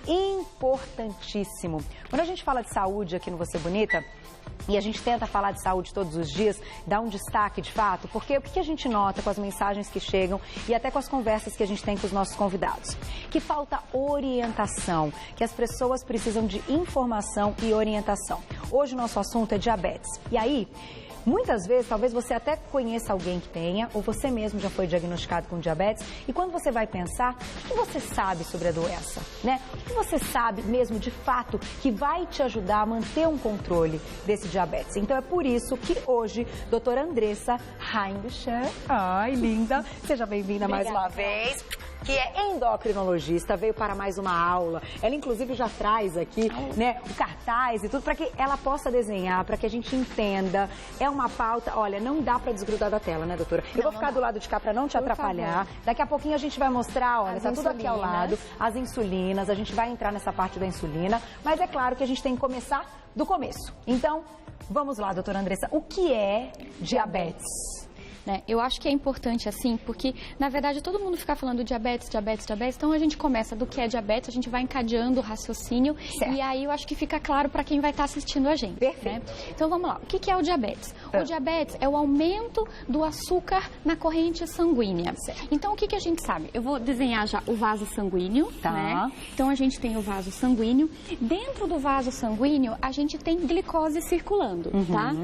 Importantíssimo. Quando a gente fala de saúde aqui no Você Bonita, e a gente tenta falar de saúde todos os dias, dar um destaque de fato, porque o que a gente nota com as mensagens que chegam e até com as conversas que a gente tem com os nossos convidados? Que falta orientação, que as pessoas precisam de informação e orientação. Hoje o nosso assunto é diabetes. E aí, muitas vezes, talvez você até conheça alguém que tenha, ou você mesmo já foi diagnosticado com diabetes, e quando você vai pensar, o que você sabe sobre a doença, né? O que você sabe mesmo, de fato, que vai te ajudar a manter um controle desse diabetes? Então é por isso que hoje, doutora Andressa Heinricher, ai, linda, seja bem-vinda mais uma vez, que é endocrinologista, veio para mais uma aula. Ela, inclusive, já traz aqui, né, o cartaz e tudo, para que ela possa desenhar, para que a gente entenda. É uma pauta, olha, não dá para desgrudar da tela, né, doutora? Eu vou ficar do lado de cá para não te atrapalhar. Daqui a pouquinho a gente vai mostrar, olha, tá tudo aqui ao lado, as insulinas, a gente vai entrar nessa parte da insulina, mas é claro que a gente tem que começar do começo. Então, vamos lá, doutora Andressa, o que é diabetes? Eu acho que é importante assim, porque na verdade todo mundo fica falando diabetes, então a gente começa do que é diabetes, a gente vai encadeando o raciocínio, certo. E aí eu acho que fica claro para quem vai estar assistindo a gente. Perfeito. Né? Então vamos lá, o que é o diabetes? O diabetes é o aumento do açúcar na corrente sanguínea. Certo. Então o que a gente sabe? Eu vou desenhar já o vaso sanguíneo, tá. Né? Então a gente tem o vaso sanguíneo, dentro do vaso sanguíneo a gente tem glicose circulando, tá?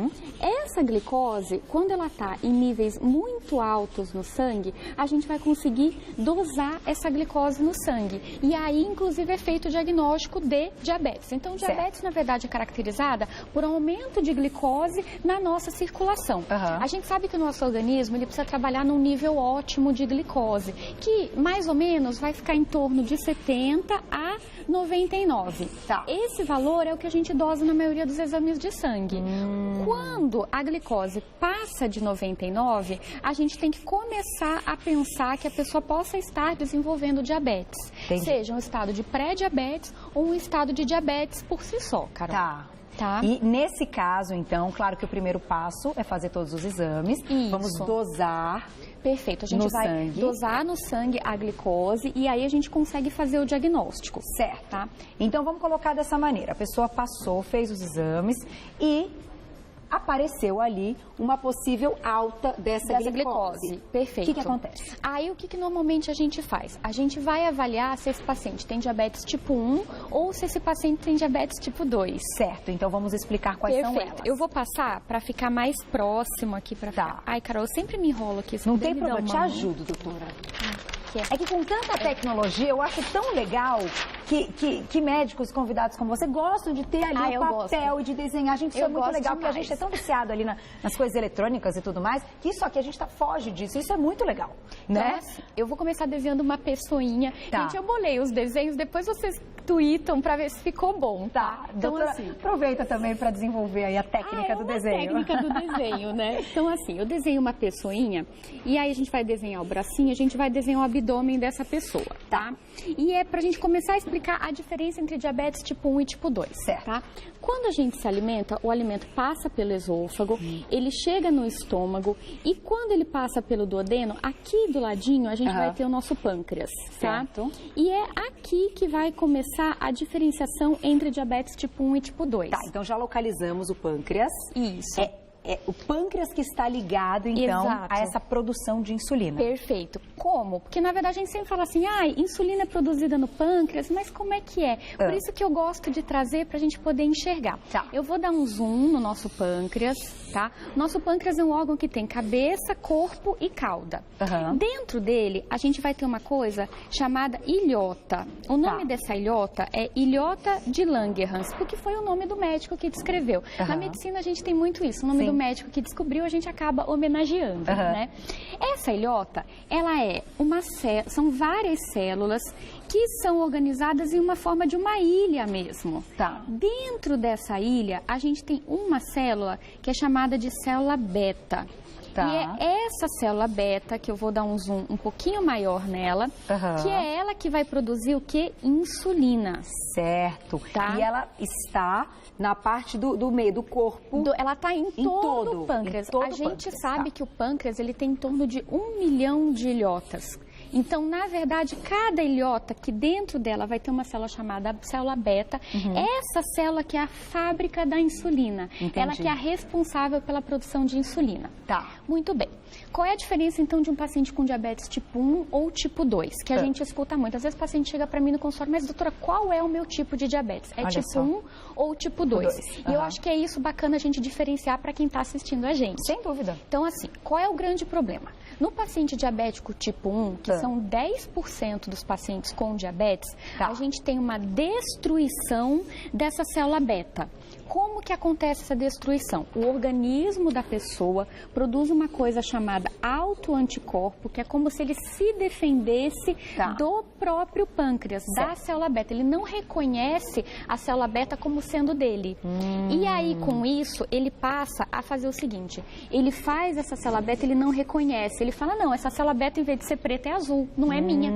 Essa glicose, quando ela está em níveis muito altos no sangue, a gente vai conseguir dosar essa glicose no sangue. E aí, inclusive, é feito o diagnóstico de diabetes. Então, diabetes, na verdade, é caracterizada por um aumento de glicose na nossa circulação. A gente sabe que o nosso organismo ele precisa trabalhar num nível ótimo de glicose, que mais ou menos vai ficar em torno de 70 a 99. Tá. Esse valor é o que a gente dosa na maioria dos exames de sangue. Quando a glicose passa de 99, a gente tem que começar a pensar que a pessoa possa estar desenvolvendo diabetes. Entendi. Seja um estado de pré-diabetes ou um estado de diabetes por si só, Carol. Tá. E nesse caso, então, claro que o primeiro passo é fazer todos os exames. Isso. Vamos dosar. Perfeito, a gente vai dosar no sangue a glicose e aí a gente consegue fazer o diagnóstico. Certo. Tá? Então vamos colocar dessa maneira. A pessoa passou, fez os exames e apareceu ali uma possível alta dessa glicose. Perfeito. O que acontece? Aí o que normalmente a gente faz? A gente vai avaliar se esse paciente tem diabetes tipo 1 ou se esse paciente tem diabetes tipo 2. Certo, então vamos explicar quais são elas. Eu vou passar para ficar mais próximo aqui para ficar. Ai, Carol, eu sempre me enrolo aqui. Não tem problema, eu te ajudo, doutora. É que com tanta tecnologia, eu acho tão legal que médicos convidados como você gostam de ter ali o papel e de desenhar. Gente, isso é muito legal, porque a gente é tão viciado ali nas coisas eletrônicas e tudo mais, que isso aqui a gente foge disso. Isso é muito legal, né? Então, eu vou começar desenhando uma pessoinha. Gente, eu bolei os desenhos, depois vocês tweetam para ver se ficou bom, tá? Então, doutora, assim, aproveita também para desenvolver aí a técnica do desenho. A técnica do desenho, né? Então, assim, eu desenho uma pessoinha e aí a gente vai desenhar o bracinho, a gente vai desenhar o abdômen dessa pessoa, tá? E é pra gente começar a explicar a diferença entre diabetes tipo 1 e tipo 2, certo? Tá? Quando a gente se alimenta, o alimento passa pelo esôfago, ele chega no estômago e quando ele passa pelo duodeno, aqui do ladinho a gente vai ter o nosso pâncreas, certo? E é aqui que vai começar a diferenciação entre diabetes tipo 1 e tipo 2. Tá, então já localizamos o pâncreas. Isso. É o pâncreas que está ligado, então, a essa produção de insulina. Perfeito. Como? Porque, na verdade, a gente sempre fala assim, insulina é produzida no pâncreas, mas como é que é? Por isso que eu gosto de trazer para a gente poder enxergar. Tá. Eu vou dar um zoom no nosso pâncreas, tá? Nosso pâncreas é um órgão que tem cabeça, corpo e cauda. Dentro dele, a gente vai ter uma coisa chamada ilhota. O nome dessa ilhota é ilhota de Langerhans, porque foi o nome do médico que descreveu. Na medicina, a gente tem muito isso. O nome do médico que descobriu, a gente acaba homenageando, né? Essa ilhota, ela são várias células que são organizadas em uma forma de uma ilha mesmo. Tá. Dentro dessa ilha, a gente tem uma célula que é chamada de célula beta. Tá. E é essa célula beta, que eu vou dar um zoom um pouquinho maior nela, que é ela que vai produzir o que? Insulina. Certo. Tá? E ela está na parte do meio do corpo. Ela está em todo o pâncreas. A gente sabe que o pâncreas ele tem em torno de 1 milhão de ilhotas. Então, na verdade, cada ilhota que dentro dela vai ter uma célula chamada célula beta, essa célula que é a fábrica da insulina. Entendi. Ela que é a responsável pela produção de insulina. Tá. Muito bem. Qual é a diferença, então, de um paciente com diabetes tipo 1 ou tipo 2? Que a gente escuta muito. Às vezes o paciente chega para mim no consultório, mas doutora, qual é o meu tipo de diabetes? É tipo 1 ou tipo 2? E eu acho que é isso bacana a gente diferenciar para quem está assistindo a gente. Sem dúvida. Então, assim, qual é o grande problema? No paciente diabético tipo 1, que são 10% dos pacientes com diabetes, a gente tem uma destruição dessa célula beta. Como que acontece essa destruição? O organismo da pessoa produz uma coisa chamada autoanticorpo, que é como se ele se defendesse do próprio pâncreas, da célula beta. Ele não reconhece a célula beta como sendo dele. E aí, com isso, ele passa a fazer o seguinte, ele faz essa célula beta, ele não reconhece. Ele fala, não, essa célula beta, em vez de ser preta, é azul, não é minha.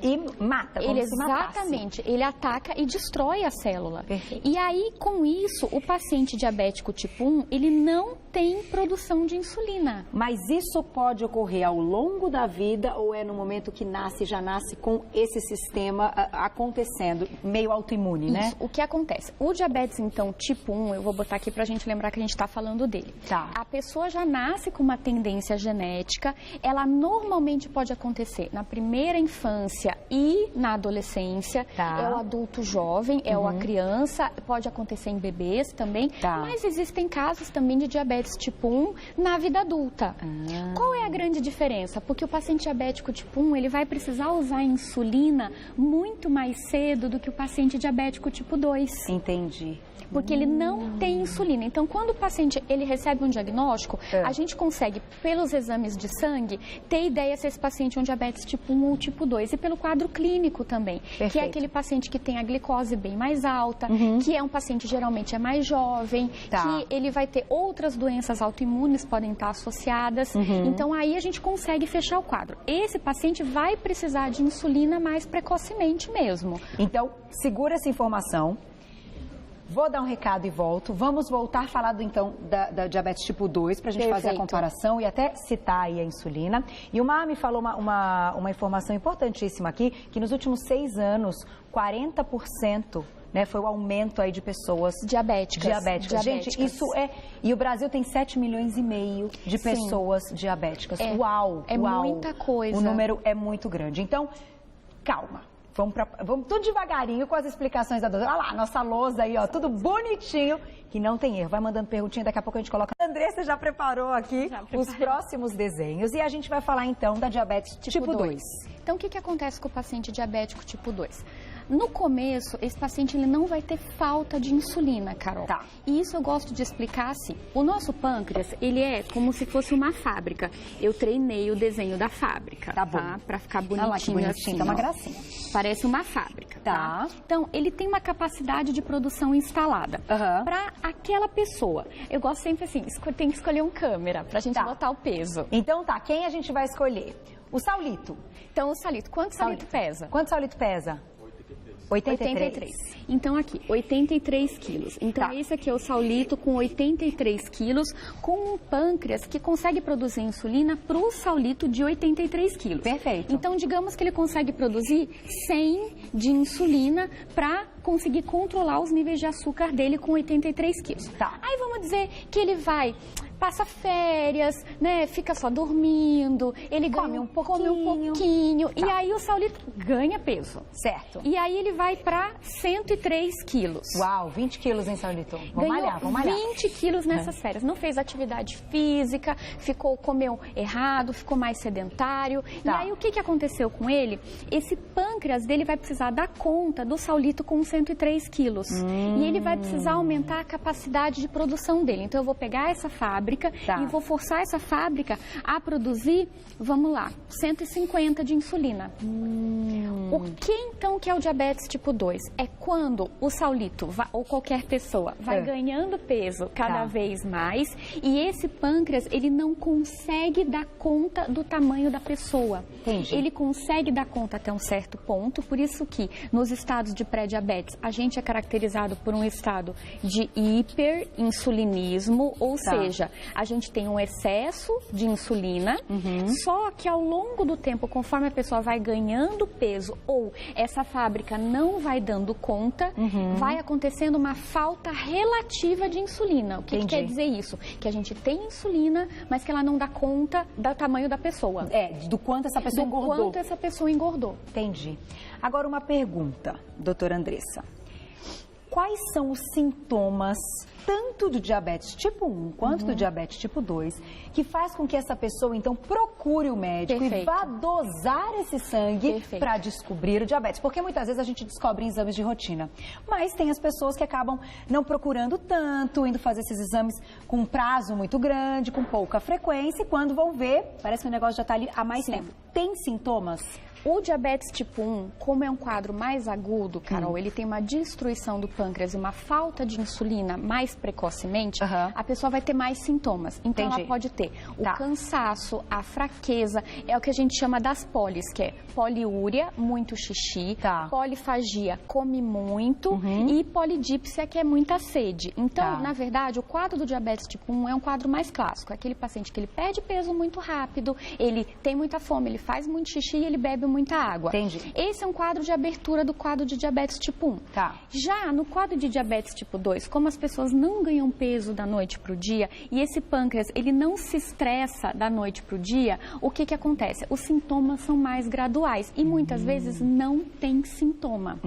E mata, como ele se matasse. Exatamente, ele ataca e destrói a célula. Perfeito. E aí, com isso, o paciente diabético tipo 1, ele não tem produção de insulina. Mas isso pode ocorrer ao longo da vida ou é no momento que nasce, já nasce com esse sistema acontecendo, meio autoimune, né? Isso. O que acontece? O diabetes, então, tipo 1, eu vou botar aqui pra gente lembrar que a gente tá falando dele. Tá. A pessoa já nasce com uma tendência genética, ela normalmente pode acontecer na primeira infância e na adolescência, é o adulto jovem, é a criança, pode acontecer em bebês também, mas existem casos também de diabetes tipo 1 na vida adulta. Qual é a grande diferença? Porque o paciente diabético tipo 1, ele vai precisar usar insulina muito mais cedo do que o paciente diabético tipo 2. Entendi. Porque ele não tem insulina. Então, quando o paciente ele recebe um diagnóstico, a gente consegue, pelos exames de sangue, ter ideia se esse paciente é um diabetes tipo 1 ou tipo 2. E pelo quadro clínico também, que é aquele paciente que tem a glicose bem mais alta, que é um paciente geralmente é mais jovem, que ele vai ter outras doenças autoimunes, podem estar associadas. Então, aí a gente consegue fechar o quadro. Esse paciente vai precisar de insulina mais precocemente mesmo. Então, segura essa informação. Vou dar um recado e volto. Vamos voltar a falar então da diabetes tipo 2 para a gente fazer a comparação e até citar aí a insulina. E o Mar me falou uma informação importantíssima aqui, que nos últimos 6 anos, 40%, né, foi o aumento aí de pessoas diabéticas. Gente, isso é... E o Brasil tem 7,5 milhões de pessoas diabéticas. Uau! Muita coisa. O número é muito grande. Então, calma. Vamos tudo devagarinho com as explicações da doutora. Olha lá, nossa lousa aí, ó, tudo bonitinho, que não tem erro. Vai mandando perguntinha, daqui a pouco a gente coloca. A Andressa já preparou aqui os próximos desenhos e a gente vai falar então da diabetes tipo 2. Então, o que acontece com o paciente diabético tipo 2? No começo, esse paciente ele não vai ter falta de insulina, Carol. E isso eu gosto de explicar assim. O nosso pâncreas, ele é como se fosse uma fábrica. Eu treinei o desenho da fábrica, tá? Pra ficar bonitinho assim. Tá uma gracinha. Parece uma fábrica, tá? Então, ele tem uma capacidade de produção instalada para aquela pessoa. Eu gosto sempre assim, tem que escolher um câmera pra gente botar o peso. Então quem a gente vai escolher? O Saulito. Então, o Saulito, quanto Saulito pesa? Quanto Saulito pesa? 83. Então, aqui, 83 quilos. Então, esse aqui é o Saulito com 83 quilos, com um pâncreas que consegue produzir insulina para o Saulito de 83 quilos. Perfeito. Então, digamos que ele consegue produzir 100 de insulina para conseguir controlar os níveis de açúcar dele com 83 quilos. Aí, vamos dizer que ele passa férias, né? Fica só dormindo, ele come um pouquinho. E aí o Saulito ganha peso. Certo. E aí ele vai para 103 quilos. Uau, 20 quilos, hein, Saulito? Vamos malhar. 20 quilos nessas férias. Não fez atividade física, comeu errado, ficou mais sedentário. E aí o que aconteceu com ele? Esse pâncreas dele vai precisar dar conta do Saulito com 103 quilos. E ele vai precisar aumentar a capacidade de produção dele. Então eu vou pegar essa fábrica e vou forçar essa fábrica a produzir, vamos lá, 150 de insulina. O que então que é o diabetes tipo 2? É quando o Saulito, ou qualquer pessoa, vai ganhando peso cada vez mais e esse pâncreas, ele não consegue dar conta do tamanho da pessoa. Entendi. Ele consegue dar conta até um certo ponto, por isso que nos estados de pré-diabetes, a gente é caracterizado por um estado de hiperinsulinismo, ou seja, A gente tem um excesso de insulina, só que ao longo do tempo, conforme a pessoa vai ganhando peso ou essa fábrica não vai dando conta, vai acontecendo uma falta relativa de insulina. O que quer dizer isso? Que a gente tem insulina, mas que ela não dá conta do tamanho da pessoa. Do quanto essa pessoa engordou. Do quanto essa pessoa engordou. Entendi. Agora uma pergunta, doutora Andressa. Quais são os sintomas, tanto do diabetes tipo 1 quanto do diabetes tipo 2, que faz com que essa pessoa, então, procure o médico e vá dosar esse sangue para descobrir o diabetes? Porque muitas vezes a gente descobre em exames de rotina, mas tem as pessoas que acabam não procurando tanto, indo fazer esses exames com um prazo muito grande, com pouca frequência, e quando vão ver, parece que o negócio já está ali há mais tempo. Tem sintomas? O diabetes tipo 1, como é um quadro mais agudo, Carol, ele tem uma destruição do pâncreas e uma falta de insulina mais precocemente, a pessoa vai ter mais sintomas. Então, ela pode ter o cansaço, a fraqueza, é o que a gente chama das polis, que é poliúria, muito xixi, polifagia, come muito, e polidípsia, que é muita sede. Então, na verdade, o quadro do diabetes tipo 1 é um quadro mais clássico. É aquele paciente que ele perde peso muito rápido, ele tem muita fome, ele faz muito xixi e ele bebe muita água. Esse é um quadro de abertura do quadro de diabetes tipo 1. Já no quadro de diabetes tipo 2, como as pessoas não ganham peso da noite para o dia e esse pâncreas ele não se estressa da noite para o dia, o que que acontece? Os sintomas são mais graduais e muitas vezes não tem sintoma.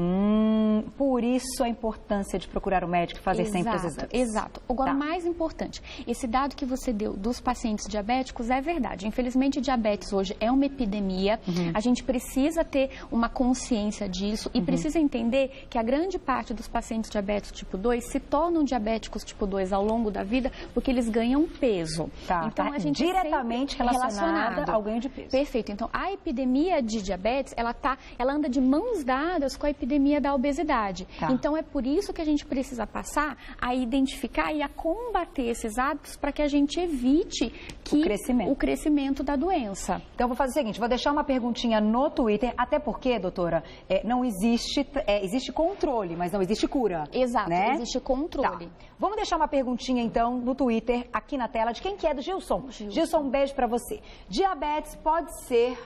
Por isso a importância de procurar o médico e fazer sempre os exames. Exato. Agora, o mais importante, esse dado que você deu dos pacientes diabéticos é verdade. Infelizmente, diabetes hoje é uma epidemia. A gente precisa ter uma consciência disso e precisa entender que a grande parte dos pacientes diabéticos tipo 2 se tornam diabéticos tipo 2 ao longo da vida porque eles ganham peso. Então, a gente diretamente relacionada ao ganho de peso. Perfeito. Então, a epidemia de diabetes, ela anda de mãos dadas com a epidemia da obesidade. Então, é por isso que a gente precisa passar a identificar e a combater esses hábitos para que a gente evite o crescimento da doença. Então, vou fazer o seguinte, vou deixar uma perguntinha no Twitter, até porque, doutora, não existe, existe controle, mas não existe cura. Exato, existe controle. Vamos deixar uma perguntinha, então, no Twitter, aqui na tela, de quem que é? Do Gilson. Gilson, um beijo pra você. Diabetes pode ser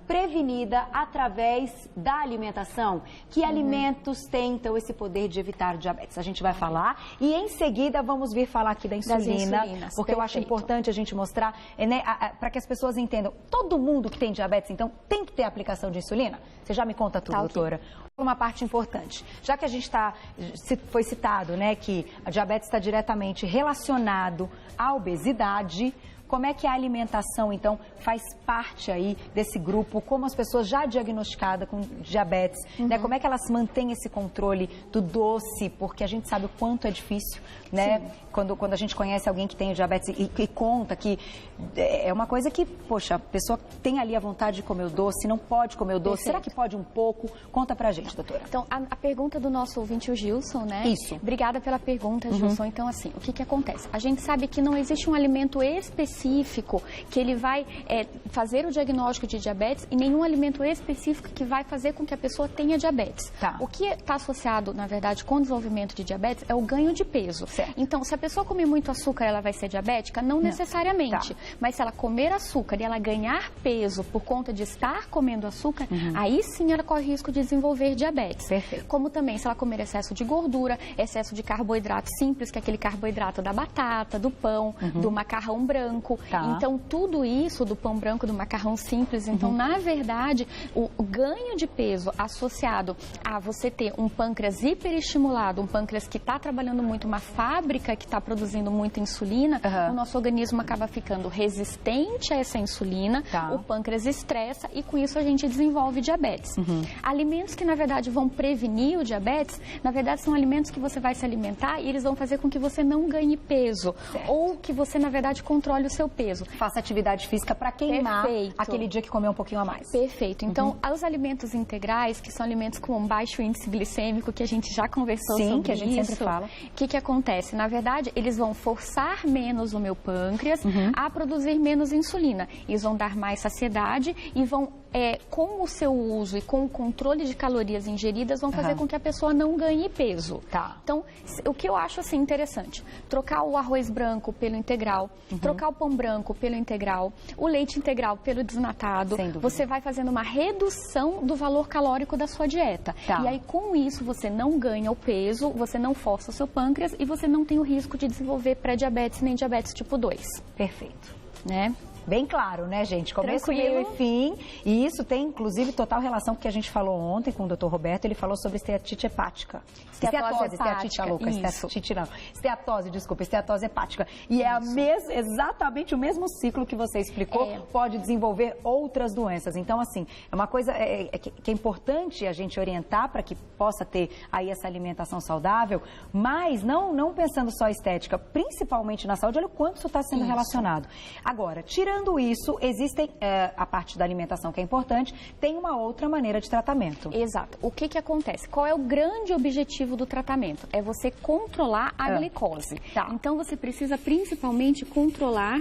prevenida através da alimentação? Que alimentos têm, então, esse poder de evitar diabetes? A gente vai falar e, em seguida, vamos vir falar aqui da insulina, porque eu acho importante a gente mostrar, para que as pessoas entendam. Todo mundo que tem diabetes, então, tem que ter aplicação de insulina? Você já me conta tudo, doutora. Uma parte importante, já que a gente foi citado, né, que a diabetes está diretamente relacionado à obesidade, como é que a alimentação, então, faz parte aí desse grupo? Como as pessoas já diagnosticadas com diabetes, né? Como é que elas mantêm esse controle do doce? Porque a gente sabe o quanto é difícil, né? Quando a gente conhece alguém que tem diabetes e conta que é uma coisa que, poxa, a pessoa tem ali a vontade de comer o doce, não pode comer o doce. Será que pode um pouco? Conta pra gente, doutora. Então, a pergunta do nosso ouvinte, o Gilson, né? Isso. Obrigada pela pergunta, Gilson. Então, assim, o que acontece? A gente sabe que não existe um alimento específico que ele vai fazer o diagnóstico de diabetes e nenhum alimento específico que vai fazer com que a pessoa tenha diabetes. O que está associado, na verdade, com o desenvolvimento de diabetes é o ganho de peso. Então, se a pessoa comer muito açúcar, ela vai ser diabética? Não necessariamente. Mas se ela comer açúcar e ela ganhar peso por conta de estar comendo açúcar, aí sim ela corre risco de desenvolver diabetes. Como também se ela comer excesso de gordura, excesso de carboidrato simples, que é aquele carboidrato da batata, do pão, do macarrão branco. Então, tudo isso do pão branco, do macarrão simples, então, na verdade, o ganho de peso associado a você ter um pâncreas hiperestimulado, um pâncreas que está trabalhando muito, uma fábrica que está produzindo muita insulina, o nosso organismo acaba ficando resistente a essa insulina, o pâncreas estressa e com isso a gente desenvolve diabetes. Alimentos que, na verdade, vão prevenir o diabetes, na verdade, são alimentos que você vai se alimentar e eles vão fazer com que você não ganhe peso ou que você, na verdade, controle o seu peso. Faça atividade física para queimar aquele dia que comeu um pouquinho a mais. Perfeito. Então, os alimentos integrais, que são alimentos com um baixo índice glicêmico, que a gente já conversou sobre isso. Que a gente sempre fala. O que acontece? Na verdade, eles vão forçar menos o meu pâncreas a produzir menos insulina. Eles vão dar mais saciedade e vão com o seu uso e com o controle de calorias ingeridas, vão fazer com que a pessoa não ganhe peso. Tá. Então, o que eu acho assim interessante, trocar o arroz branco pelo integral, trocar o pão branco pelo integral, o leite integral pelo desnatado, você vai fazendo uma redução do valor calórico da sua dieta. Tá. E aí, com isso, você não ganha o peso, você não força o seu pâncreas e você não tem o risco de desenvolver pré-diabetes nem diabetes tipo 2. Perfeito. Né? Bem claro, né, gente? Começo, meio e fim. E isso tem, inclusive, total relação com o que a gente falou ontem com o Dr. Roberto. Ele falou sobre esteatite hepática. Esteatite louca. Esteatose hepática. E é exatamente o mesmo ciclo que você explicou. Pode desenvolver outras doenças. Então, assim, é uma coisa que é importante a gente orientar para que possa ter aí essa alimentação saudável, mas não pensando só estética, principalmente na saúde. Olha o quanto isso está sendo relacionado. Agora, tirando isso, existem, a parte da alimentação que é importante, tem uma outra maneira de tratamento. Exato. O que acontece? Qual é o grande objetivo do tratamento? É você controlar a glicose. Tá. Então, você precisa principalmente controlar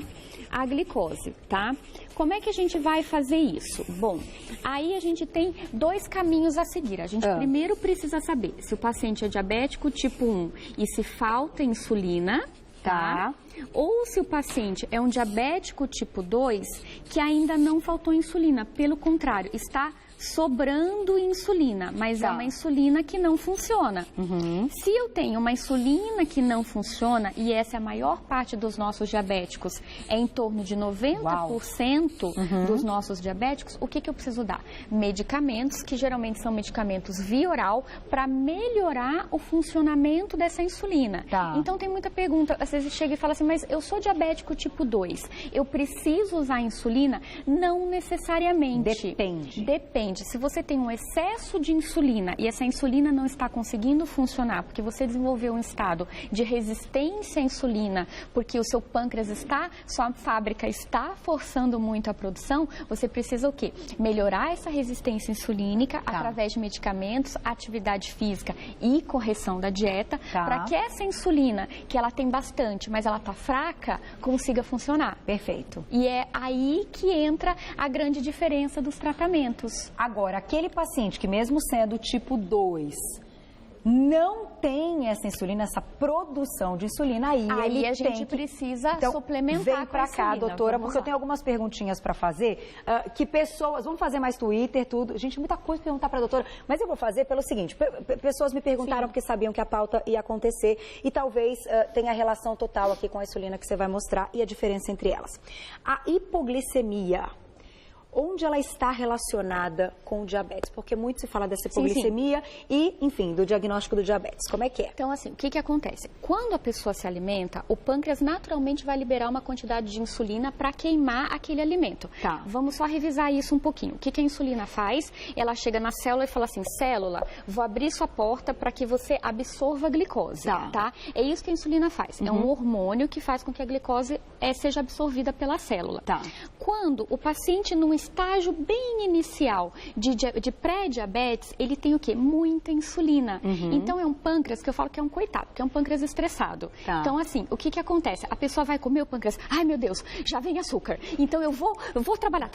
a glicose, tá? Como é que a gente vai fazer isso? Bom, aí a gente tem 2 caminhos a seguir. A gente primeiro precisa saber se o paciente é diabético tipo 1 e se falta insulina, tá? Ou se o paciente é um diabético tipo 2 que ainda não faltou insulina, pelo contrário, está sobrando insulina, mas é uma insulina que não funciona. Se eu tenho uma insulina que não funciona, e essa é a maior parte dos nossos diabéticos, é em torno de 90% dos nossos diabéticos, o que eu preciso dar? Medicamentos, que geralmente são medicamentos via oral, para melhorar o funcionamento dessa insulina. Então tem muita pergunta, às vezes chega e fala assim, mas eu sou diabético tipo 2, eu preciso usar insulina? Não necessariamente. Depende. Se você tem um excesso de insulina e essa insulina não está conseguindo funcionar porque você desenvolveu um estado de resistência à insulina, porque o seu pâncreas sua fábrica está forçando muito a produção, você precisa o quê? Melhorar essa resistência insulínica através de medicamentos, atividade física e correção da dieta, para que essa insulina, que ela tem bastante, mas ela está fraca, consiga funcionar. Perfeito. E é aí que entra a grande diferença dos tratamentos. Agora, aquele paciente que mesmo sendo tipo 2, não tem essa insulina, essa produção de insulina, aí a gente precisa suplementar vem pra cá, doutora, porque eu tenho algumas perguntinhas para fazer, que pessoas, vamos fazer mais Twitter, tudo, gente, muita coisa para perguntar para a doutora, mas eu vou fazer pelo seguinte, pessoas me perguntaram porque sabiam que a pauta ia acontecer e talvez tenha relação total aqui com a insulina que você vai mostrar e a diferença entre elas. A hipoglicemia, onde ela está relacionada com o diabetes? Porque muito se fala dessa hipoglicemia e, enfim, do diagnóstico do diabetes. Como é que é? Então, assim, o que acontece? Quando a pessoa se alimenta, o pâncreas naturalmente vai liberar uma quantidade de insulina para queimar aquele alimento. Vamos só revisar isso um pouquinho. O que a insulina faz? Ela chega na célula e fala assim, célula, vou abrir sua porta para que você absorva a glicose, tá? É isso que a insulina faz. É um hormônio que faz com que a glicose seja absorvida pela célula. Quando o paciente num estágio bem inicial de pré-diabetes, ele tem o quê? Muita insulina. Então, é um pâncreas que eu falo que é um coitado, que é um pâncreas estressado. Então, assim, o que acontece? A pessoa vai comer o pâncreas, ai meu Deus, já vem açúcar. Então, eu vou trabalhar.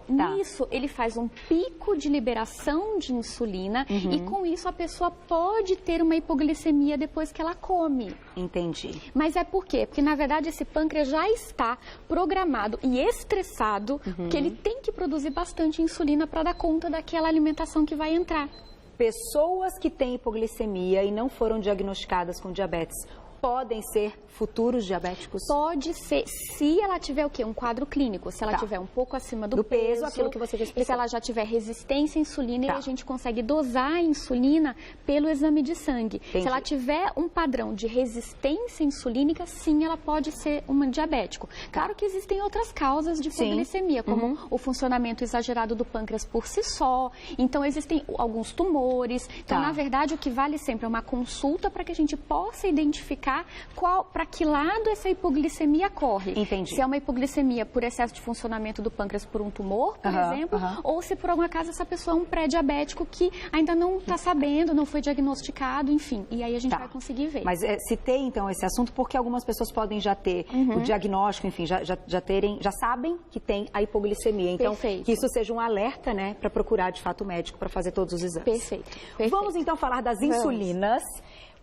Nisso, ele faz um pico de liberação de insulina e com isso a pessoa pode ter uma hipoglicemia depois que ela come. Entendi. Mas é por quê? Porque, na verdade, esse pâncreas já está programado e estressado, que ele tem que produzir bastante insulina para dar conta daquela alimentação que vai entrar. Pessoas que têm hipoglicemia e não foram diagnosticadas com diabetes podem ser futuros diabéticos? Pode ser, se ela tiver o quê? Um quadro clínico, se ela tiver um pouco acima do peso, aquilo que você já explicou. Se ela já tiver resistência à insulina, e a gente consegue dosar a insulina pelo exame de sangue. Entendi. Se ela tiver um padrão de resistência insulínica, sim, ela pode ser um diabético. Claro que existem outras causas de hipoglicemia, como o funcionamento exagerado do pâncreas por si só. Então, existem alguns tumores. Então, na verdade, o que vale sempre é uma consulta para que a gente possa identificar identificar para que lado essa hipoglicemia corre. Entendi. Se é uma hipoglicemia por excesso de funcionamento do pâncreas por um tumor, por exemplo, ou se por algum acaso essa pessoa é um pré-diabético que ainda não está sabendo, não foi diagnosticado, enfim. E aí a gente vai conseguir ver. Mas citei então esse assunto porque algumas pessoas podem já ter o diagnóstico, enfim, já sabem que tem a hipoglicemia. Então, que isso seja um alerta, né, para procurar de fato o médico para fazer todos os exames. Perfeito. Vamos então falar das insulinas.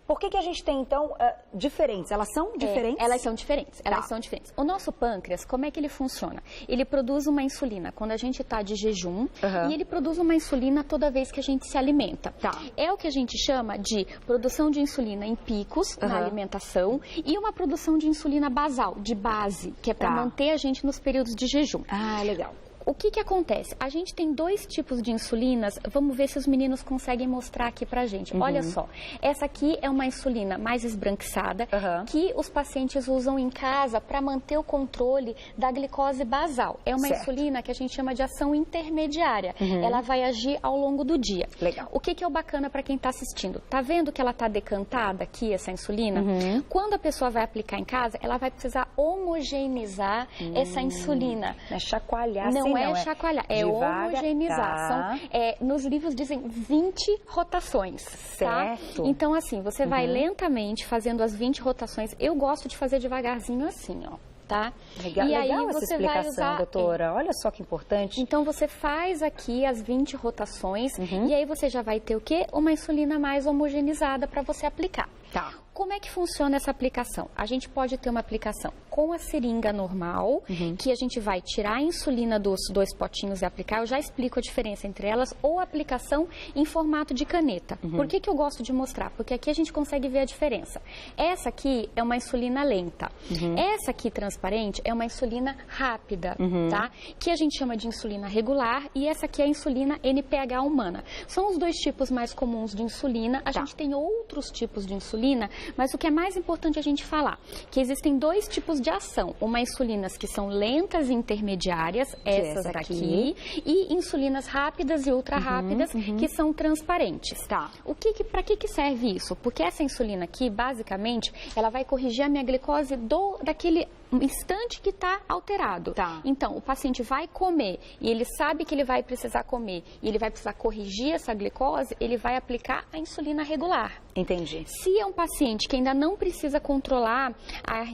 Por que a gente tem, então, diferentes? Elas são diferentes? Elas são diferentes, elas são diferentes. O nosso pâncreas, como é que ele funciona? Ele produz uma insulina quando a gente está de jejum e ele produz uma insulina toda vez que a gente se alimenta. É o que a gente chama de produção de insulina em picos na alimentação e uma produção de insulina basal, de base, que é para manter a gente nos períodos de jejum. Ah, legal. O que acontece? A gente tem 2 tipos de insulinas, vamos ver se os meninos conseguem mostrar aqui pra gente. Olha só, essa aqui é uma insulina mais esbranquiçada, que os pacientes usam em casa para manter o controle da glicose basal. É uma insulina que a gente chama de ação intermediária. Ela vai agir ao longo do dia. Legal. O que é o bacana para quem está assistindo? Tá vendo que ela tá decantada aqui, essa insulina? Quando a pessoa vai aplicar em casa, ela vai precisar homogeneizar essa insulina. É chacoalhar, não é chacoalhar, é homogeneização. Nos livros dizem 20 rotações. Certo. Tá? Então, assim, você vai lentamente fazendo as 20 rotações. Eu gosto de fazer devagarzinho assim, ó. Tá? Legal, e aí legal essa você explicação, vai usar, doutora. Olha só que importante. Então, você faz aqui as 20 rotações e aí você já vai ter o quê? Uma insulina mais homogeneizada para você aplicar. Tá. Como é que funciona essa aplicação? A gente pode ter uma aplicação com a seringa normal, que a gente vai tirar a insulina dos 2 potinhos e aplicar. Eu já explico a diferença entre elas, ou a aplicação em formato de caneta. Por que eu gosto de mostrar? Porque aqui a gente consegue ver a diferença. Essa aqui é uma insulina lenta. Essa aqui, transparente, é uma insulina rápida, tá? Que a gente chama de insulina regular, e essa aqui é a insulina NPH humana. São os 2 tipos mais comuns de insulina. A gente tem outros tipos de insulina, mas o que é mais importante a gente falar, que existem 2 tipos de ação. Uma insulinas que são lentas e intermediárias, essas daqui, e insulinas rápidas e ultra rápidas, que são transparentes. Para que serve isso? Porque essa insulina aqui, basicamente, ela vai corrigir a minha glicose daquele instante que está alterado. Então, o paciente vai comer e ele sabe que ele vai precisar comer e ele vai precisar corrigir essa glicose, ele vai aplicar a insulina regular. Entendi. Se é um paciente que ainda não precisa controlar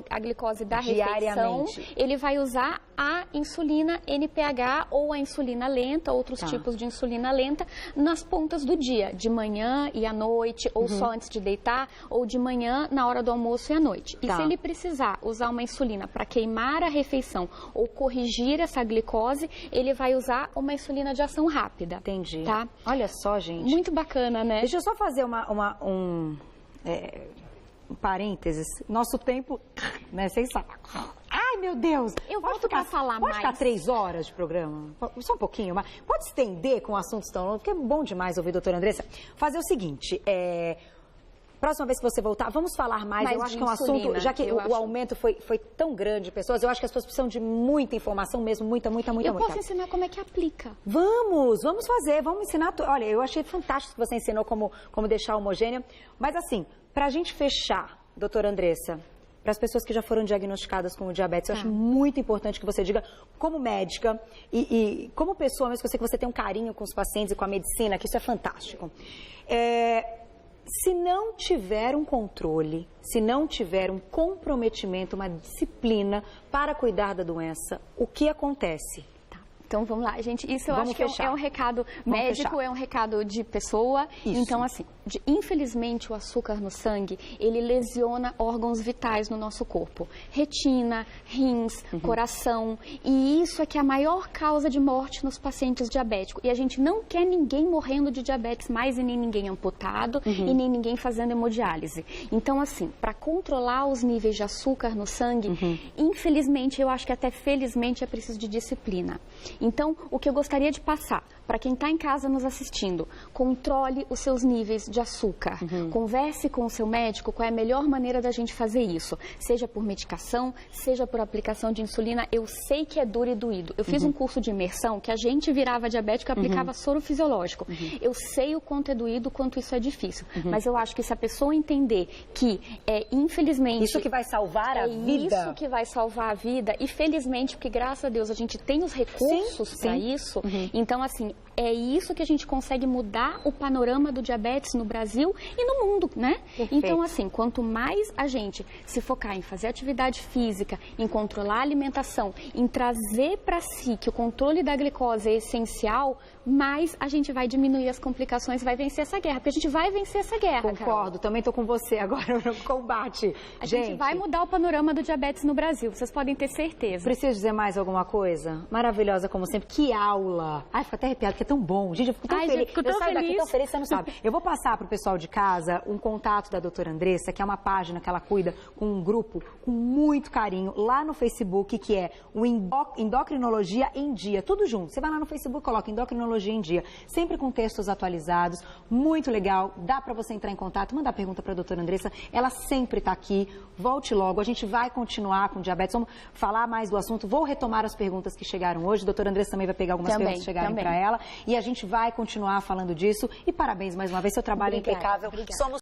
a glicose da refeição, ele vai usar a insulina NPH ou a insulina lenta, outros tipos de insulina lenta, nas pontas do dia, de manhã e à noite, ou só antes de deitar, ou de manhã na hora do almoço e à noite. E se ele precisar usar uma insulina para queimar a refeição ou corrigir essa glicose, ele vai usar uma insulina de ação rápida. Entendi. Tá? Olha só, gente. Muito bacana, né? Deixa eu só fazer um parênteses. Nosso tempo, né, sem saco. Ai, meu Deus. Eu volto para falar mais. Pode ficar 3 horas de programa? Só um pouquinho, mas pode estender com assuntos tão longos, porque é bom demais ouvir a doutora Andressa. Fazer o seguinte, próxima vez que você voltar, vamos falar mais. Eu acho que é um assunto, já que o aumento foi tão grande de pessoas, eu acho que as pessoas precisam de muita informação mesmo, muita. Eu posso ensinar como é que aplica. Vamos fazer, vamos ensinar. Olha, eu achei fantástico que você ensinou como deixar homogênea, mas assim, para a gente fechar, doutora Andressa, para as pessoas que já foram diagnosticadas com diabetes, eu acho muito importante que você diga, como médica e como pessoa, mesmo que eu sei que você tem um carinho com os pacientes e com a medicina, que isso é fantástico. Se não tiver um controle, se não tiver um comprometimento, uma disciplina para cuidar da doença, o que acontece? Então, vamos lá, gente. Isso eu acho que é um recado médico, é um recado de pessoa. Isso. Então, assim, infelizmente, o açúcar no sangue, ele lesiona órgãos vitais no nosso corpo. Retina, rins, coração. E isso é que é a maior causa de morte nos pacientes diabéticos. E a gente não quer ninguém morrendo de diabetes mais e nem ninguém amputado e nem ninguém fazendo hemodiálise. Então, assim, para controlar os níveis de açúcar no sangue, infelizmente, eu acho que até felizmente é preciso de disciplina. Então, o que eu gostaria de passar para quem está em casa nos assistindo, controle os seus níveis de açúcar. Converse com o seu médico qual é a melhor maneira da gente fazer isso. Seja por medicação, seja por aplicação de insulina. Eu sei que é duro e doído. Eu fiz um curso de imersão que a gente virava diabético e aplicava soro fisiológico. Eu sei o quanto é doído, o quanto isso é difícil. Mas eu acho que se a pessoa entender que, infelizmente... Isso que vai salvar a vida. Isso que vai salvar a vida. E felizmente, porque graças a Deus a gente tem os recursos para isso. Então, assim, é isso que a gente consegue mudar o panorama do diabetes no Brasil e no mundo, né? Perfeito. Então, assim, quanto mais a gente se focar em fazer atividade física, em controlar a alimentação, em trazer para si que o controle da glicose é essencial, mais a gente vai diminuir as complicações e vai vencer essa guerra. Porque a gente vai vencer essa guerra, Concordo, Carol. também estou com você agora no combate. A gente vai mudar o panorama do diabetes no Brasil, vocês podem ter certeza. Preciso dizer mais alguma coisa? Maravilhosa como sempre. Que aula! Ai, fico até arrepiada, porque é tão bom. Gente, eu fico tão feliz. Fico tão eu saio feliz. daqui tão feliz, você não sabe. Eu vou passar para o pessoal de casa um contato da doutora Andressa, que é uma página que ela cuida com um grupo com muito carinho lá no Facebook, que é o Endocrinologia em Dia. Tudo junto. Você vai lá no Facebook, coloca Endocrinologia em Dia. Sempre com textos atualizados. Muito legal. Dá para você entrar em contato, mandar pergunta para a doutora Andressa. Ela sempre está aqui. Volte logo. A gente vai continuar com diabetes. Vamos falar mais do assunto. Vou retomar as perguntas que chegaram hoje. A doutora Andressa também vai pegar algumas perguntas que chegaram para ela. E a gente vai continuar falando disso. E parabéns mais uma vez. Seu trabalho é impecável. Obrigada. Somos